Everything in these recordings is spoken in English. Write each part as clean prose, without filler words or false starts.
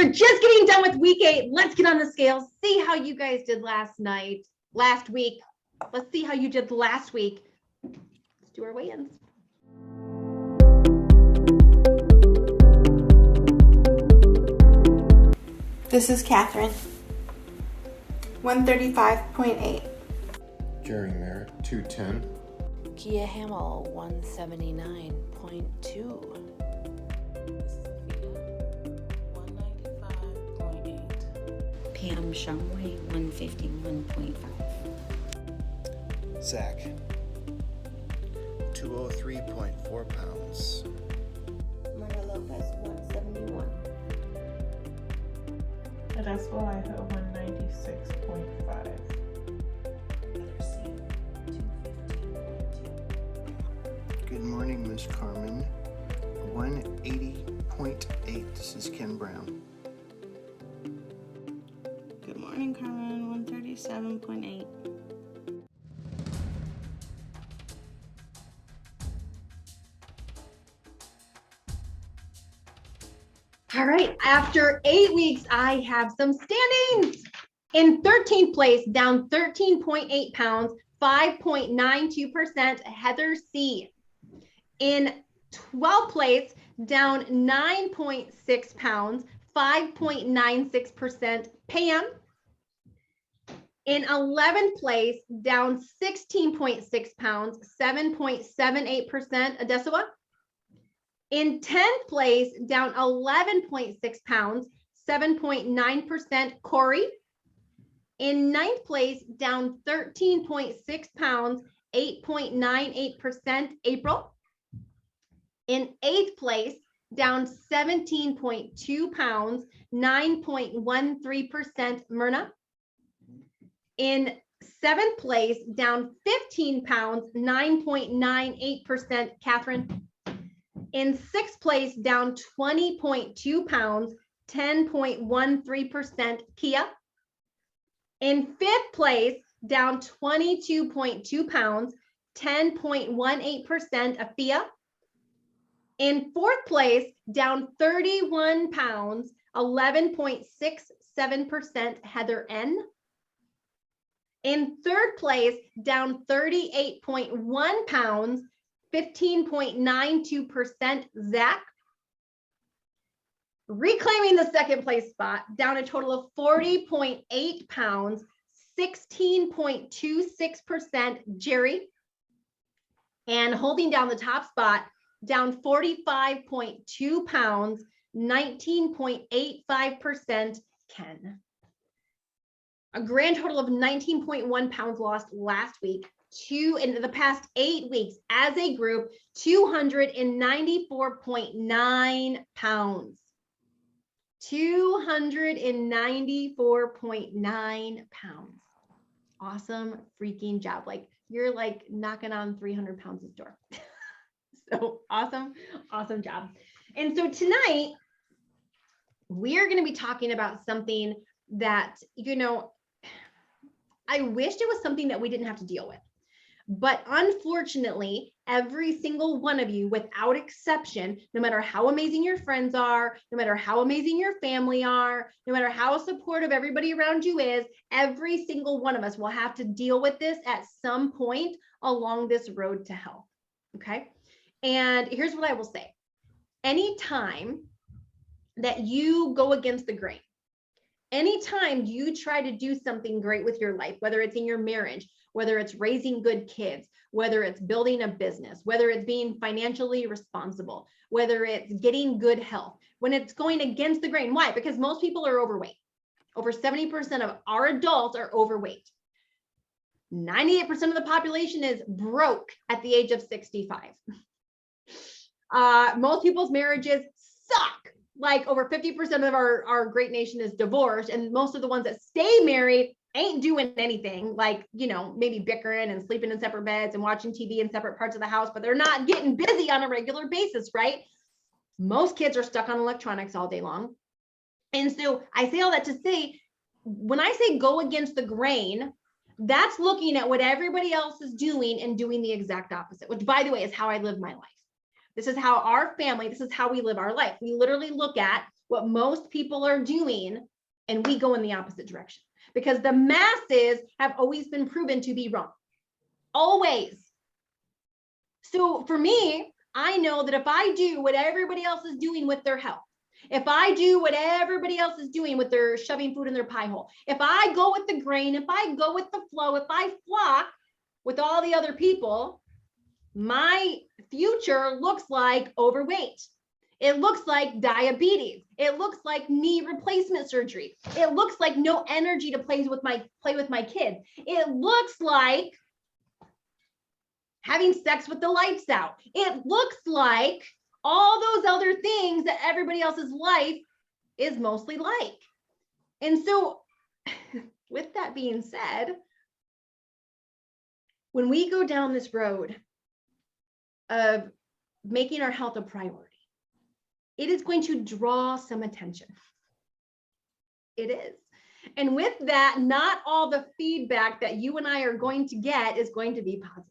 we're just getting done with week 8. Let's get on the scale, see how you guys did last week. Let's see how you did last week. Let's do our weigh-ins. This is Catherine. 135.8. Jerry Merritt, 210. Kia Hamill, 179.2. Pam Shumway, 151.5. Zach, 203.4 pounds. Myrna Lopez, 171. Adessa Idaho, 196.5. Good morning, Miss Carmen. 180.8. This is Ken Brown. Good morning, Carmen. 137.8. All right, after 8 weeks, I have some standings. In 13th place, down 13.8 pounds, 5.92%, Heather C. In 12th place, down 9.6 pounds, 5.96%, Pam. In 11th place, down 16.6 pounds, 7.78%, Adessa. In 10th place, down 11.6 pounds, 7.9%, Corey. In 9th place, down 13.6 pounds, 8.98%, April. In 8th place, down 17.2 pounds, 9.13%, Myrna. In 7th place, down 15 pounds, 9.98%, Catherine. In 6th place, down 20.2 pounds, 10.13%, Kia. In 5th place, down 22.2 pounds, 10.18%, Afia. In 4th place, down 31 pounds, 11.67%, Heather N. In 3rd place, down 38.1 pounds, 15.92%, Zach. Reclaiming the 2nd place spot, down a total of 40.8 pounds, 16.26%, Jerry. And holding down the top spot, down 45.2 pounds, 19.85%, Ken. A grand total of 19.1 pounds lost last week. In the past 8 weeks as a group, 294.9 pounds. 294.9 pounds. Awesome freaking job. Like you're like knocking on 300 pounds this door. So awesome, awesome job. And so tonight we are going to be talking about something that, I wished it was something that we didn't have to deal with. But unfortunately, every single one of you, without exception, no matter how amazing your friends are, no matter how amazing your family are, no matter how supportive everybody around you is, every single one of us will have to deal with this at some point along this road to health. Okay. And here's what I will say. Anytime that you go against the grain, anytime you try to do something great with your life, whether it's in your marriage, whether it's raising good kids, whether it's building a business, whether it's being financially responsible, whether it's getting good health, when it's going against the grain. Why? Because most people are overweight. Over 70% of our adults are overweight. 98% of the population is broke at the age of 65. Most people's marriages suck. Like over 50% of our great nation is divorced, and most of the ones that stay married ain't doing anything, like, maybe bickering and sleeping in separate beds and watching TV in separate parts of the house, but they're not getting busy on a regular basis, right? Most kids are stuck on electronics all day long. And so I say all that to say, when I say go against the grain, that's looking at what everybody else is doing and doing the exact opposite, which, by the way, is how I live my life. This is how our family, this is how we live our life. We literally look at what most people are doing, and we go in the opposite direction because the masses have always been proven to be wrong. Always. So for me, I know that if I do what everybody else is doing with their health, if I do what everybody else is doing with their shoving food in their pie hole, if I go with the grain, if I go with the flow, if I flock with all the other people, my future looks like overweight. It looks like diabetes. It looks like knee replacement surgery. It looks like no energy to play with my kids. It looks like having sex with the lights out. It looks like all those other things that everybody else's life is mostly like. And so with that being said, when we go down this road of making our health a priority, it is going to draw some attention. It is. And with that, not all the feedback that you and I are going to get is going to be positive.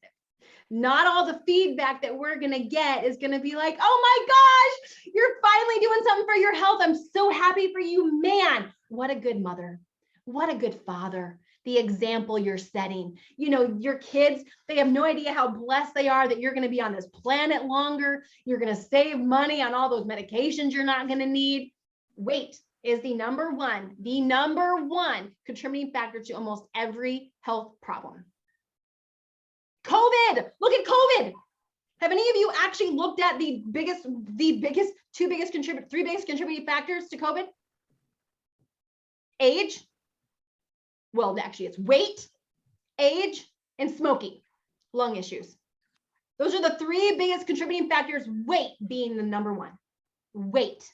Not all the feedback that we're going to get is going to be like, oh my gosh, you're finally doing something for your health. I'm so happy for you, man. What a good mother. What a good father. The example you're setting. You know, your kids, they have no idea how blessed they are that you're going to be on this planet longer. You're going to save money on all those medications you're not going to need. Weight is the number one contributing factor to almost every health problem. COVID, look at COVID. Have any of you actually looked at three biggest contributing factors to COVID? Age. Well, actually it's weight, age, and smoking, lung issues. Those are the three biggest contributing factors, weight being the number one. Weight.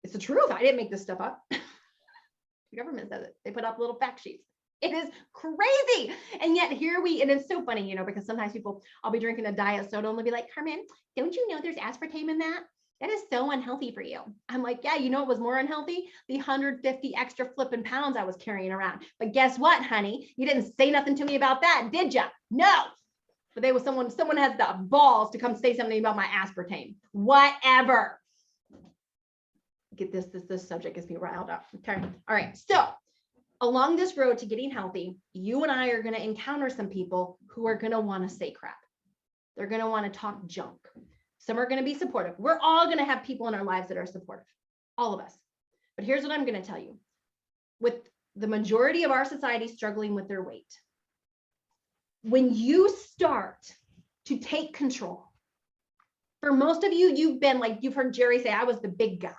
It's the truth. I didn't make this stuff up. The government says it. They put up little fact sheets. It is crazy. And yet and it's so funny, you know, because sometimes I'll be drinking a diet soda and they'll be like, Carmen, don't you know there's aspartame in that? That is so unhealthy for you. I'm like, yeah, you know what was more unhealthy? The 150 extra flipping pounds I was carrying around. But guess what, honey? You didn't say nothing to me about that, did you? No. But someone has the balls to come say something about my aspartame. Whatever. Get this subject gets me riled up. Okay. All right. So along this road to getting healthy, you and I are going to encounter some people who are going to want to say crap. They're going to want to talk junk. Some are going to be supportive. We're all going to have people in our lives that are supportive. All of us. But here's what I'm going to tell you. With the majority of our society struggling with their weight, when you start to take control, for most of you, you've heard Jerry say, I was the big guy.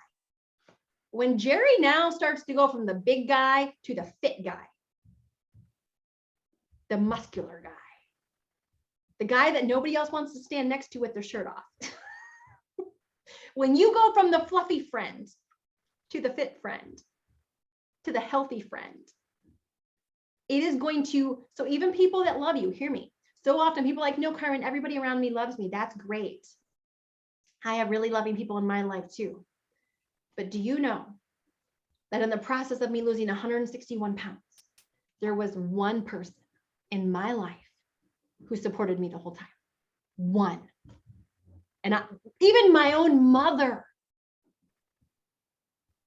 When Jerry now starts to go from the big guy to the fit guy, the muscular guy, the guy that nobody else wants to stand next to with their shirt off. When you go from the fluffy friend to the fit friend to the healthy friend, it is going to, so even people that love you, hear me. So often people are like, no, Carmen, everybody around me loves me. That's great. I have really loving people in my life too. But do you know that in the process of me losing 161 pounds, there was one person in my life who supported me the whole time? One. And even my own mother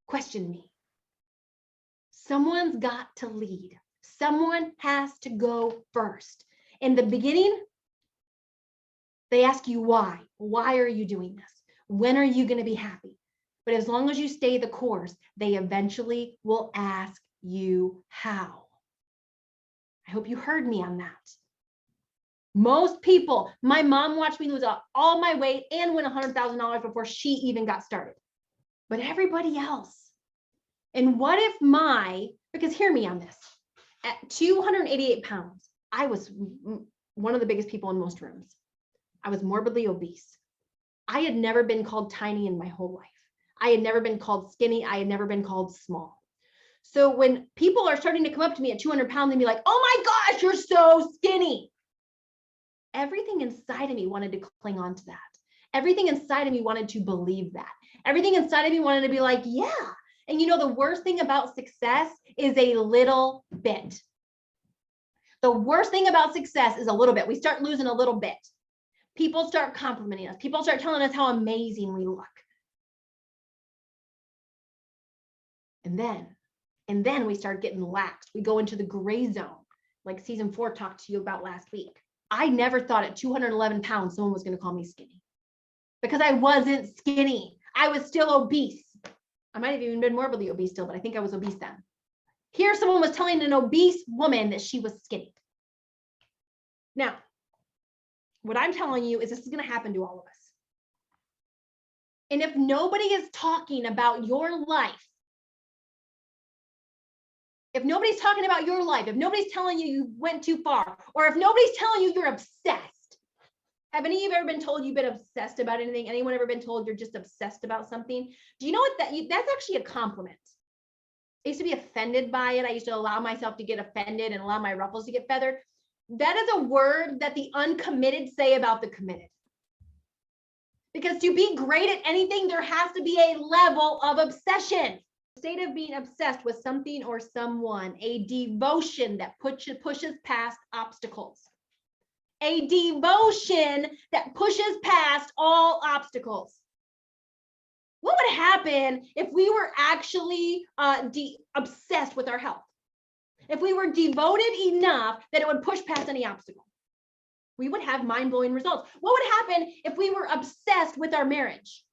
questioned me. Someone's got to lead. Someone has to go first. In the beginning, they ask you why. Why are you doing this? When are you going to be happy? But as long as you stay the course, they eventually will ask you how. I hope you heard me on that. Most people, my mom watched me lose all my weight and win $100,000 before she even got started. But everybody else. And what if because hear me on this, at 288 pounds, I was one of the biggest people in most rooms. I was morbidly obese. I had never been called tiny in my whole life. I had never been called skinny. I had never been called small. So when people are starting to come up to me at 200 pounds and be like, oh my gosh, you're so skinny. Everything inside of me wanted to cling on to that. Everything inside of me wanted to believe that. Everything inside of me wanted to be like, yeah. And you know, the worst thing about success is a little bit. The worst thing about success is a little bit. We start losing a little bit. People start complimenting us. People start telling us how amazing we look. And then we start getting laxed. We go into the gray zone, like season 4 talked to you about last week. I never thought at 211 pounds, someone was going to call me skinny, because I wasn't skinny. I was still obese. I might have even been morbidly obese still, but I think I was obese then. Here, someone was telling an obese woman that she was skinny. Now, what I'm telling you is this is going to happen to all of us. And if nobody is talking about your life, if nobody's talking about your life, if nobody's telling you you went too far, or if nobody's telling you you're obsessed, have any of you ever been told you've been obsessed about anything? Anyone ever been told you're just obsessed about something? Do you know what that's actually a compliment? I used to be offended by it. I used to allow myself to get offended and allow my ruffles to get feathered. That is a word that the uncommitted say about the committed. Because to be great at anything, there has to be a level of obsession. State of being obsessed with something or someone, a devotion that pushes past obstacles. A devotion that pushes past all obstacles. What would happen if we were actually obsessed with our health? If we were devoted enough that it would push past any obstacle? We would have mind-blowing results. What would happen if we were obsessed with our marriage?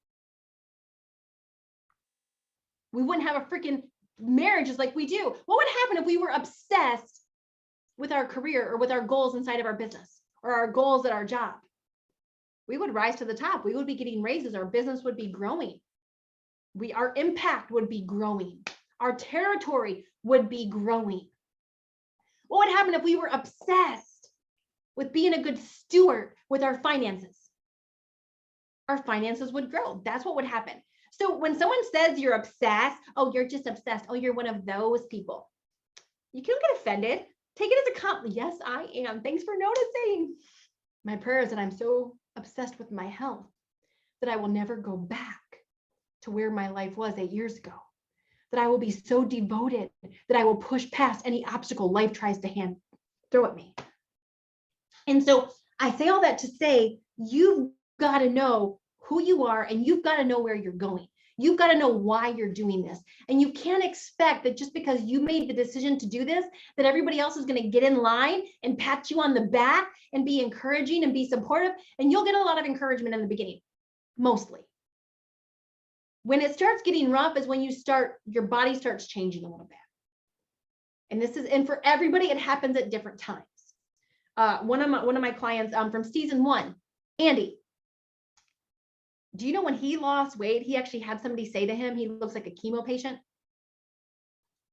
We wouldn't have a freaking marriages like we do. What would happen if we were obsessed with our career or with our goals inside of our business or our goals at our job? We would rise to the top. We would be getting raises. Our business would be growing. Our impact would be growing. Our territory would be growing. What would happen if we were obsessed with being a good steward with our finances? Our finances would grow. That's what would happen. So when someone says you're obsessed, oh, you're just obsessed. Oh, you're one of those people. You can't get offended. Take it as a compliment. Yes, I am. Thanks for noticing. My prayer is that I'm so obsessed with my health that I will never go back to where my life was 8 years ago. That I will be so devoted that I will push past any obstacle life tries to throw at me. And so I say all that to say, you've got to know who you are, and you've got to know where you're going. You've got to know why you're doing this. And you can't expect that just because you made the decision to do this, that everybody else is going to get in line and pat you on the back and be encouraging and be supportive. And you'll get a lot of encouragement in the beginning, mostly. When it starts getting rough is when your body starts changing a little bit. And for everybody, it happens at different times. One of my clients from season 1, Andy, do you know when he lost weight, he actually had somebody say to him, he looks like a chemo patient?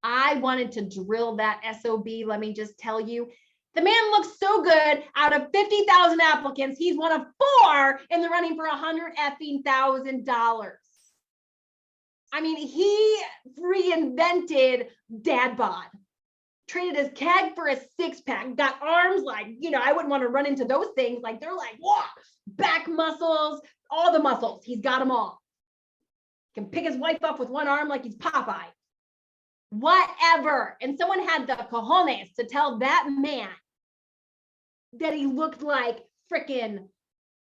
I wanted to drill that SOB. Let me just tell you, the man looks so good. Out of 50,000 applicants, he's one of 4 in the running for $100,000. I mean, he reinvented dad bod. Traded his keg for a 6-pack, got arms like, I wouldn't want to run into those things. Like, they're like, whoa, back muscles, all the muscles. He's got them all. Can pick his wife up with one arm like he's Popeye. Whatever. And someone had the cojones to tell that man that he looked like freaking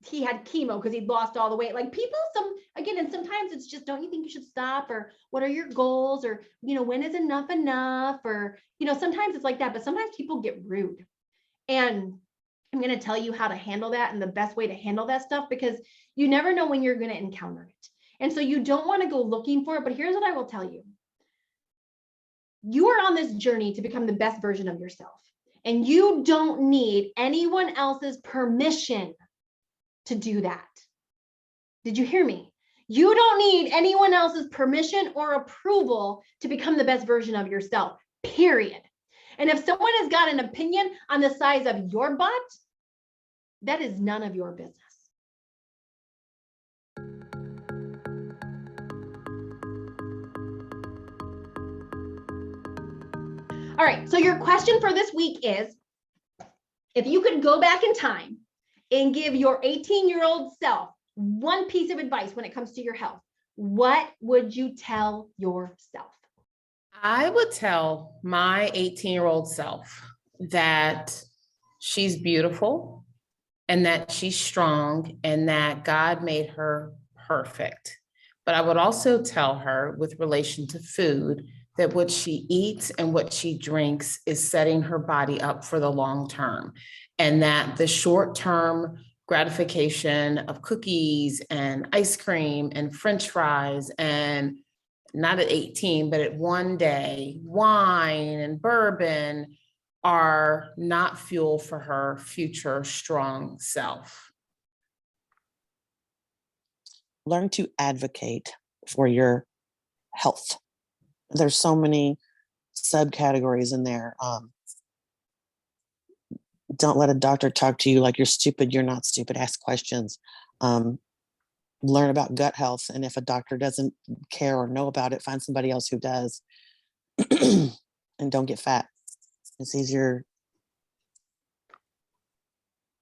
he had chemo because he'd lost all the weight. Like people, and sometimes it's just, don't you think you should stop? Or what are your goals? Or, when is enough? Or, sometimes it's like that, but sometimes people get rude. And I'm going to tell you how to handle that and the best way to handle that stuff, because you never know when you're going to encounter it. And so you don't want to go looking for it, but here's what I will tell you. You are on this journey to become the best version of yourself, and you don't need anyone else's permission to do that. Did you hear me? You don't need anyone else's permission or approval to become the best version of yourself, period. And if someone has got an opinion on the size of your butt, that is none of your business. All right, so your question for this week is, if you could go back in time and give your 18-year-old self one piece of advice when it comes to your health, what would you tell yourself? I would tell my 18-year-old self that she's beautiful and that she's strong and that God made her perfect. But I would also tell her with relation to food that what she eats and what she drinks is setting her body up for the long term. And that the short term gratification of cookies and ice cream and French fries, and not at 18, but at one day, wine and bourbon are not fuel for her future strong self. Learn to advocate for your health. There's so many subcategories in there. Don't let a doctor talk to you like you're stupid. You're not stupid. Ask questions. Learn about gut health. And if a doctor doesn't care or know about it, find somebody else who does. And don't get fat. It's easier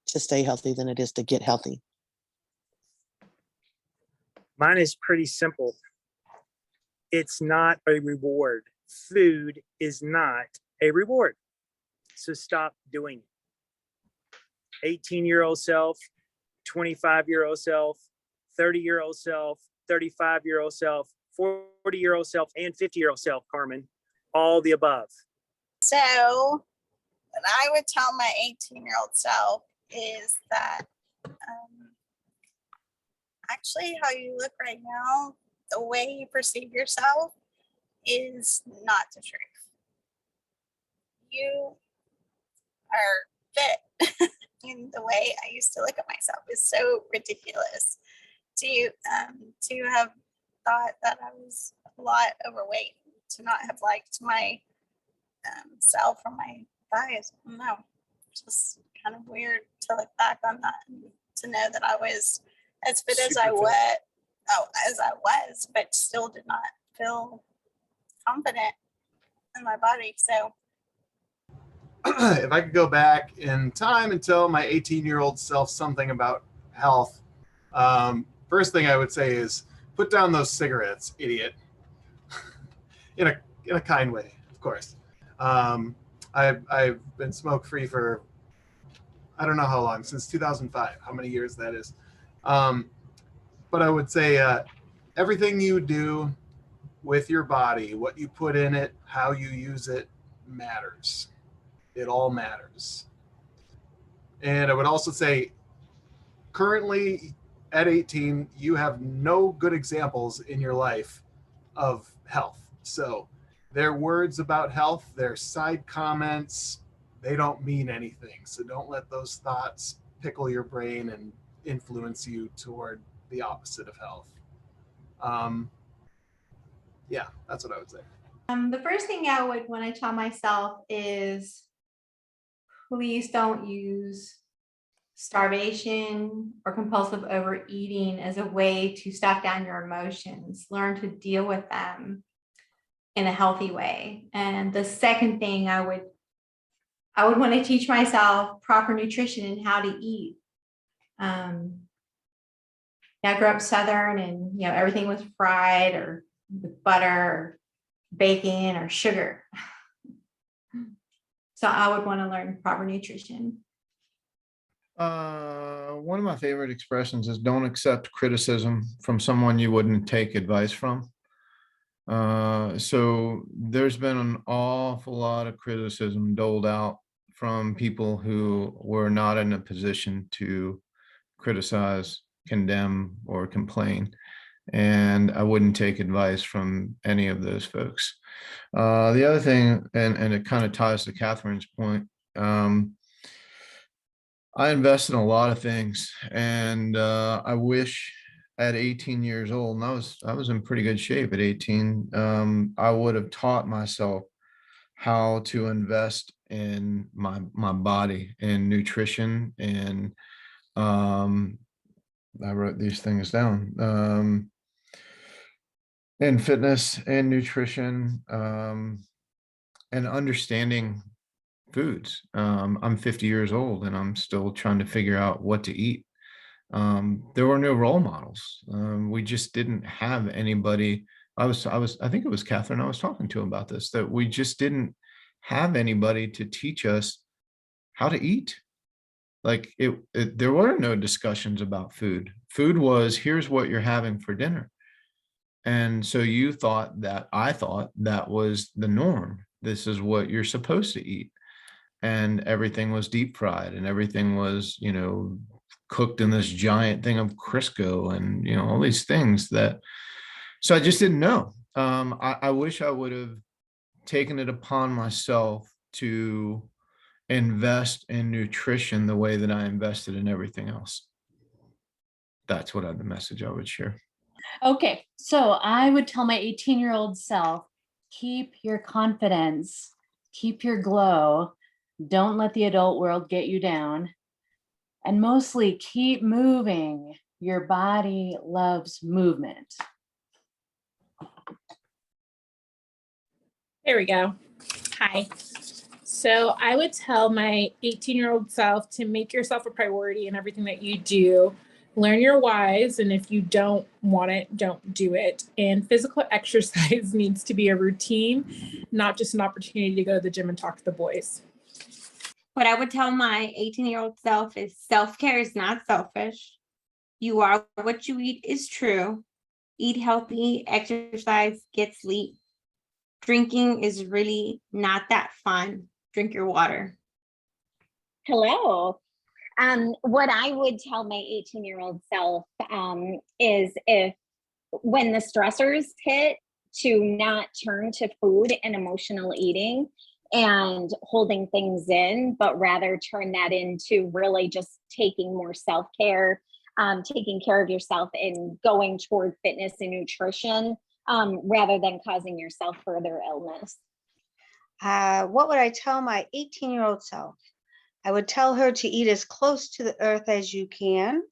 to stay healthy than it is to get healthy. Mine is pretty simple. It's not a reward. Food is not a reward. So stop doing it. 18-year-old self, 25-year-old self, 30-year-old self, 35-year-old self, 40-year-old self, and 50-year-old self, Carmen. All the above. So what I would tell my 18-year-old self is that actually how you look right now, the way you perceive yourself is not the truth. You are fit. And the way I used to look at myself is so ridiculous. To have thought that I was a lot overweight, to not have liked my self or my thighs. No, it's just kind of weird to look back on that and to know that I was as fit as I was, but still did not feel confident in my body. So if I could go back in time and tell my 18-year-old self something about health, first thing I would say is put down those cigarettes, idiot. in a kind way, of course. I've been smoke-free for I don't know how long, since 2005, how many years that is. But I would say everything you do with your body, what you put in it, how you use it, matters. It all matters. And I would also say, currently at 18, you have no good examples in your life of health. So their words about health, their side comments, they don't mean anything. So don't let those thoughts pickle your brain and influence you toward the opposite of health. Yeah, that's what I would say. The first thing I would want to tell myself is, please don't use starvation or compulsive overeating as a way to stuff down your emotions. Learn to deal with them in a healthy way. And the second thing I would want to teach myself proper nutrition and how to eat. I grew up Southern, and everything was fried or with butter, or bacon, or sugar. So I would want to learn proper nutrition. One of my favorite expressions is don't accept criticism from someone you wouldn't take advice from. So there's been an awful lot of criticism doled out from people who were not in a position to criticize, condemn, or complain. And I wouldn't take advice from any of those folks. The other thing, and it kind of ties to Catherine's point, I invest in a lot of things, and I wish at 18 years old, and I was in pretty good shape at 18, I would have taught myself how to invest in my body, in nutrition, and I wrote these things down, and fitness and nutrition, and understanding foods. I'm 50 years old and I'm still trying to figure out what to eat. There were no role models. We just didn't have anybody. I think it was Catherine I was talking to about this, that we just didn't have anybody to teach us how to eat. Like there were no discussions about food. Food was, here's what you're having for dinner. And so I thought that was the norm. This is what you're supposed to eat. And everything was deep fried and everything was, cooked in this giant thing of Crisco and, all these things so I just didn't know. I wish I would have taken it upon myself to invest in nutrition the way that I invested in everything else. That's what the message I would share. Okay, so I would tell my 18-year-old self, keep your confidence, keep your glow, don't let the adult world get you down, and mostly keep moving. Your body loves movement. There we go. Hi. So I would tell my 18-year-old self to make yourself a priority in everything that you do. Learn your whys, and if you don't want it, don't do it. And physical exercise needs to be a routine, not just an opportunity to go to the gym and talk to the boys. What I would tell my 18-year-old self is self-care is not selfish. You are what you eat is true. Eat healthy, exercise, get sleep. Drinking is really not that fun. Drink your water. Hello. What I would tell my 18-year-old self is if when the stressors hit, to not turn to food and emotional eating and holding things in, but rather turn that into really just taking more self-care, taking care of yourself and going toward fitness and nutrition rather than causing yourself further illness. What would I tell my 18-year-old self? I would tell her to eat as close to the earth as you can.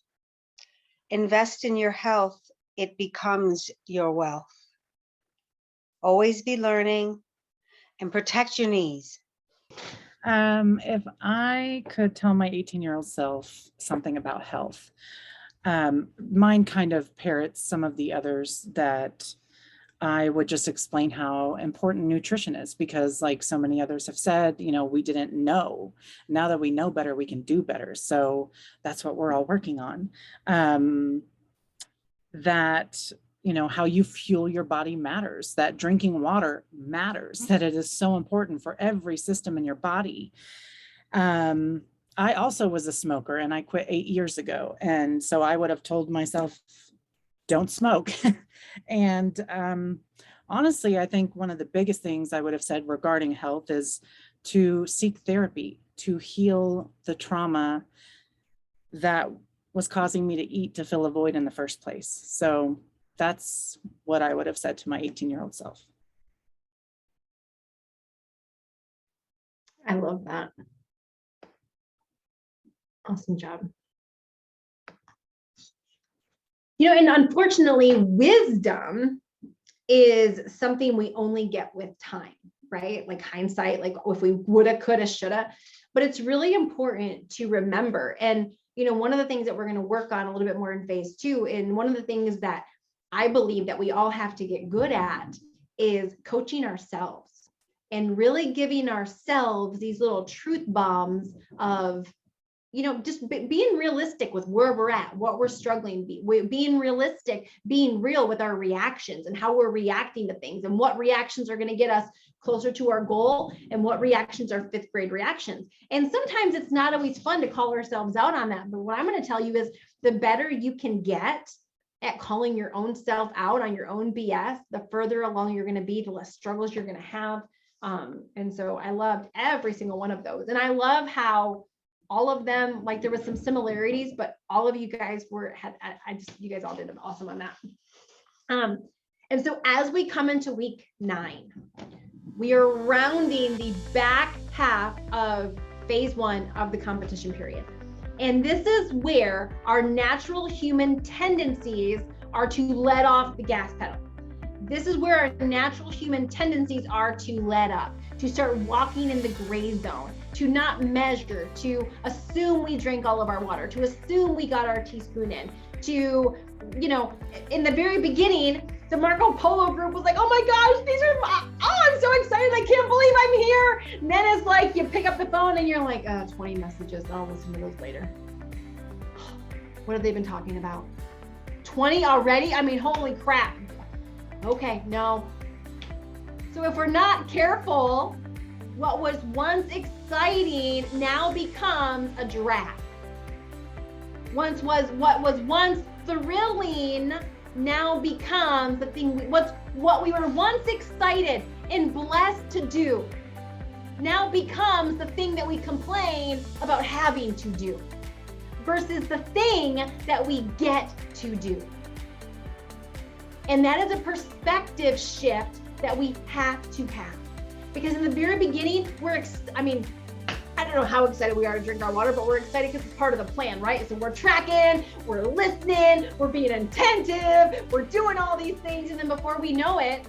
Invest in your health. It becomes your wealth. Always be learning and protect your knees. If I could tell my 18-year-old self something about health, mine kind of parrots some of the others that I would just explain how important nutrition is, because like so many others have said, we didn't know. Now that we know better, we can do better. So that's what we're all working on. That, how you fuel your body matters, that drinking water matters, that it is so important for every system in your body. I also was a smoker and I quit 8 years ago. And so I would have told myself, don't smoke. And honestly, I think one of the biggest things I would have said regarding health is to seek therapy, to heal the trauma that was causing me to eat to fill a void in the first place. So that's what I would have said to my 18-year-old self. I love that. Awesome job. And unfortunately, wisdom is something we only get with time, right? Like hindsight, like if we woulda, coulda, shoulda, but it's really important to remember. And, one of the things that we're going to work on a little bit more in phase 2, and one of the things that I believe that we all have to get good at is coaching ourselves and really giving ourselves these little truth bombs of, just being realistic with where we're at, what we're struggling, being realistic, being real with our reactions and how we're reacting to things and what reactions are going to get us closer to our goal and what reactions are 5th grade reactions. And sometimes it's not always fun to call ourselves out on that. But what I'm going to tell you is the better you can get at calling your own self out on your own BS, the further along you're going to be, the less struggles you're going to have. And so I loved every single one of those. And I love how all of them, like there was some similarities, but all of you guys you guys all did awesome on that. And so as we come into week 9, we are rounding the back half of phase 1 of the competition period. And this is where our natural human tendencies are to let off the gas pedal. This is where our natural human tendencies are to let up, to start walking in the gray zone, to not measure, to assume we drank all of our water, to assume we got our teaspoon in, to, in the very beginning, the Marco Polo group was like, oh my gosh, I'm so excited. I can't believe I'm here. And then it's like, you pick up the phone and you're like, 20 messages. I'll listen to those later. What have they been talking about? 20 already? I mean, holy crap. Okay, no. So if we're not careful, what was once exciting now becomes a drag. What was once thrilling now becomes the thing. What we were once excited and blessed to do now becomes the thing that we complain about having to do versus the thing that we get to do. And that is a perspective shift that we have to have. Because in the very beginning, I don't know how excited we are to drink our water, but we're excited because it's part of the plan, right? So we're tracking, we're listening, we're being attentive, we're doing all these things. And then before we know it,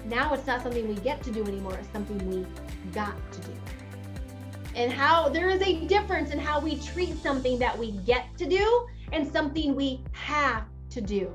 now it's not something we get to do anymore. It's something we got to do. And how there is a difference in how we treat something that we get to do and something we have to do.